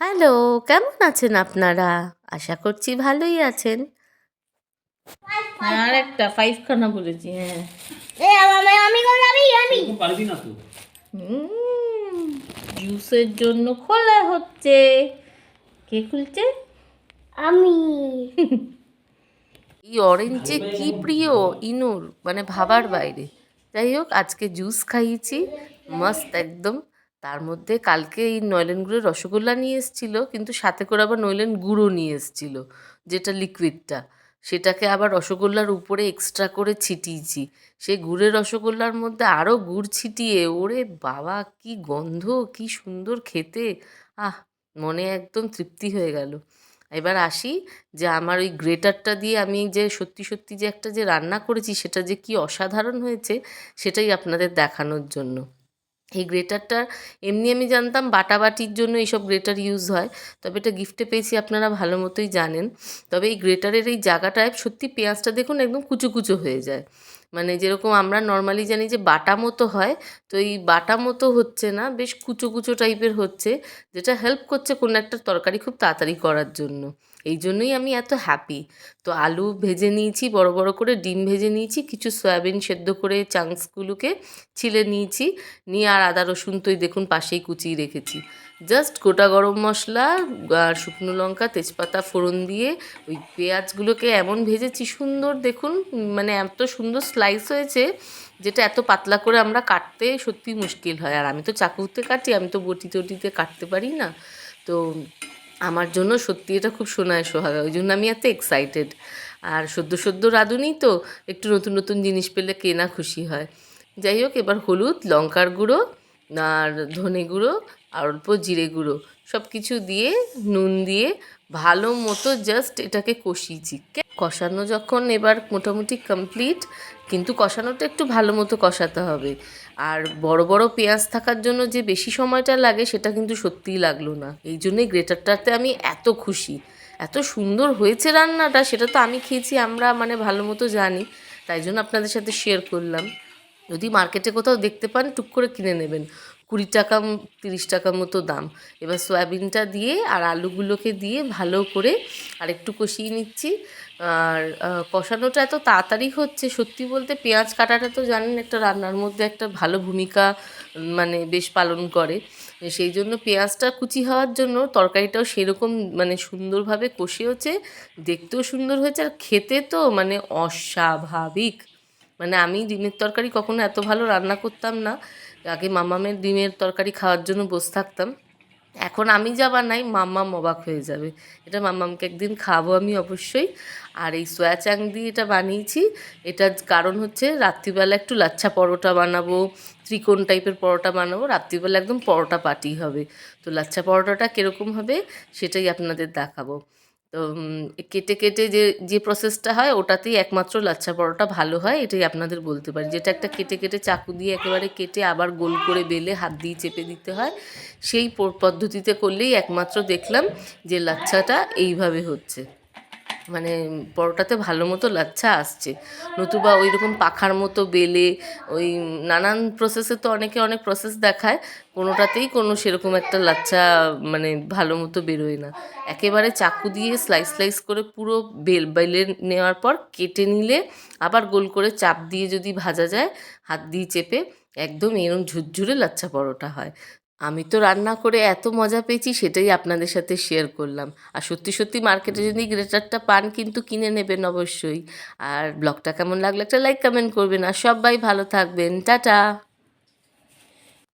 Hello, কেমন আছেন আপনারা? আশা করছি ভালোই আছেন। হ্যাঁ, আরেকটা 5 খানা বলেছি, হ্যাঁ। পারবি না তো। জুসের জন্য খোলা হচ্ছে। কে খুলছে? আমি। এই অরেঞ্জ যে কি প্রিয় ইনুর, মানে ভাবার বাইরে। যাই হোক, আজকে জুস খাইয়েছি, মস্ত একদম। তার মধ্যে কালকে এই নয়লেন গুড়ের রসগোল্লা নিয়ে এসেছিল, কিন্তু সাথে করে আবার নইলেন গুঁড়ো নিয়ে এসেছিল, যেটা লিকুইডটা। সেটাকে আবার রসগোল্লার উপরে এক্সট্রা করে ছিটিয়েছি। সেই গুড়ের রসগোল্লার মধ্যে আরও গুড় ছিটিয়ে, ওরে বাবা কি গন্ধ, কি সুন্দর খেতে! আহ, মনে একদম তৃপ্তি হয়ে গেল। এবার আসি, যে আমার ওই গ্রেটারটা দিয়ে আমি যে সত্যি সত্যি যে একটা যে রান্না করেছি, সেটা যে কি অসাধারণ হয়েছে, সেটাই আপনাদের দেখানোর জন্য। এই গ্রেটারটা এমনি আমি জানতাম বাটাবাটির জন্য এইসব গ্রেটার ইউজ হয়, তবে এটা গিফটে পেয়েছি, আপনারা ভালো মতোই জানেন। তবে এই গ্রেটারের এই জায়গাটায় সত্যি পেঁয়াজটা দেখুন একদম কুচো কুচো হয়ে যায়, মানে যেরকম আমরা নর্মালি জানি যে বাটা মতো হয়, তো এই বাটা মতো হচ্ছে না, বেশ কুচো কুচো টাইপের হচ্ছে, যেটা হেল্প করছে কোনো একটা তরকারি খুব তাড়াতাড়ি করার জন্য। এই জন্যই আমি এত হ্যাপি। তো আলু ভেজে নিয়েছি বড় বড় করে, ডিম ভেজে নিয়েছি, কিছু সয়াবিন সেদ্ধ করে চাংসগুলোকে ছিলে নিয়েছি, নিয়ে আর আদা রসুন তো এই দেখুন পাশেই কুচিয়ে রেখেছি। জাস্ট গোটা গরম মশলা আর শুকনো লঙ্কা তেজপাতা ফোড়ন দিয়ে ওই পেঁয়াজগুলোকে এমন ভেজেছি সুন্দর, দেখুন মানে এত সুন্দর স্লাইস হয়েছে, যেটা এত পাতলা করে আমরা কাটতে সত্যি মুশকিল হয়। আর আমি তো চাকুতে কাটি, আমি তো বটি টটিতে কাটতে পারি না। তো আমার জন্য সত্যি এটা খুব সোনায় সোহাগা, ওই জন্য আমি এত এক্সাইটেড। আর সদ্য সদ্য রাঁধুনি তো, একটু নতুন নতুন জিনিস পেলে কে না খুশি হয়। যাই হোক, এবার হলুদ লঙ্কার গুঁড়ো আর ধনে গুঁড়ো আর অল্প জিরে গুঁড়ো সব কিছু দিয়ে, নুন দিয়ে ভালো মতো জাস্ট এটাকে কষিয়েছি। কষানো যখন এবার মোটামুটি কমপ্লিট, কিন্তু কষানোটা একটু ভালো মতো কষাতে হবে। আর বড় বড় পেঁয়াজ থাকার জন্য যে বেশি সময়টা লাগে, সেটা কিন্তু সত্যিই লাগলো না। এই জন্যই গ্রেটারটাতে আমি এত খুশি। এত সুন্দর হয়েছে রান্নাটা, সেটা তো আমি খেয়েছি, আমরা মানে ভালো মতো জানি, তাই জন্য আপনাদের সাথে শেয়ার করলাম। যদি মার্কেটে কোথাও দেখতে পান, টুক করে কিনে নেবেন। 20 টাকা 30 টাকা মতো দাম। এবার সয়াবিনটা দিয়ে আর আলুগুলোকে দিয়ে ভালো করে আর একটু কষিয়ে নিচ্ছি। আর কষানোটা এত তাড়াতাড়ি হচ্ছে, সত্যি বলতে পেঁয়াজ কাটাটা তো জানেন একটা রান্নার মধ্যে একটা ভালো ভূমিকা মানে বেশ পালন করে। সেই জন্য পেঁয়াজটা কুচি হওয়ার জন্য তরকারিটাও সেরকম মানে সুন্দরভাবে কষিয়েছে, দেখতেও সুন্দর হয়েছে, আর খেতে তো মানে অস্বাভাবিক। মানে আমি ডিমের তরকারি কখনো এত ভালো রান্না করতাম না। আগে মামামের ডিমের তরকারি খাওয়ার জন্য বসে থাকতাম। এখন আমি যা বানাই মাম্মাম অবাক হয়ে যাবে। এটা মাম্মামকে একদিন খাওয়াবো আমি অবশ্যই। আর এই সয়া চাং দিয়ে এটা বানিয়েছি। এটার কারণ হচ্ছে রাত্রিবেলা একটু লাচ্ছা পরোটা বানাবো, ত্রিকোণ টাইপের পরোটা বানাবো, রাত্রিবেলা একদম পরোটা পার্টি হবে। তো লাচ্ছা পরোটাটা কীরকম হবে সেটাই আপনাদের দেখাবো। তো কেটে কেটে যে যে প্রসেসটা হয়, ওটাতেই একমাত্র লাচ্ছা পরোটা ভালো হয়, এটাই আপনাদের বলতে পারি। যেটা একটা কেটে কেটে চাকু দিয়ে একেবারে কেটে আবার গোল করে বেলে হাত দিয়ে চেপে দিতে হয়, সেই পদ্ধতিতে করলেই একমাত্র দেখলাম যে লাচ্ছাটা এইভাবে হচ্ছে, মানে পরোটাতে ভালো মতো লাচ্ছা আসছে। নতুবা ওই রকম পাখার মতো বেলে ওই নানান প্রসেসে তো অনেকে অনেক প্রসেস দেখায়, কোনোটাতেই কোনো সেরকম একটা লাচ্ছা মানে ভালো মতো বেরোয় না। একেবারে চাকু দিয়ে স্লাইস স্লাইস করে পুরো বেলে নেওয়ার পর কেটে নিলে আবার গোল করে চাপ দিয়ে যদি ভাজা যায় হাত দিয়ে চেপে, একদম এরম ঝুরঝুরে লাচ্ছা পরোটা হয়। আমি তো রান্না করে এত মজা পেয়েছি, সেটাই আপনাদের সাথে শেয়ার করলাম। আর সত্যি সত্যি মার্কেটে যদি গ্রেটারটা পান, কিন্তু কিনে নেবেন অবশ্যই। আর ব্লগটা কেমন লাগলো একটা লাইক কমেন্ট করবেন, আর সবাই ভালো থাকবেন, টাটা।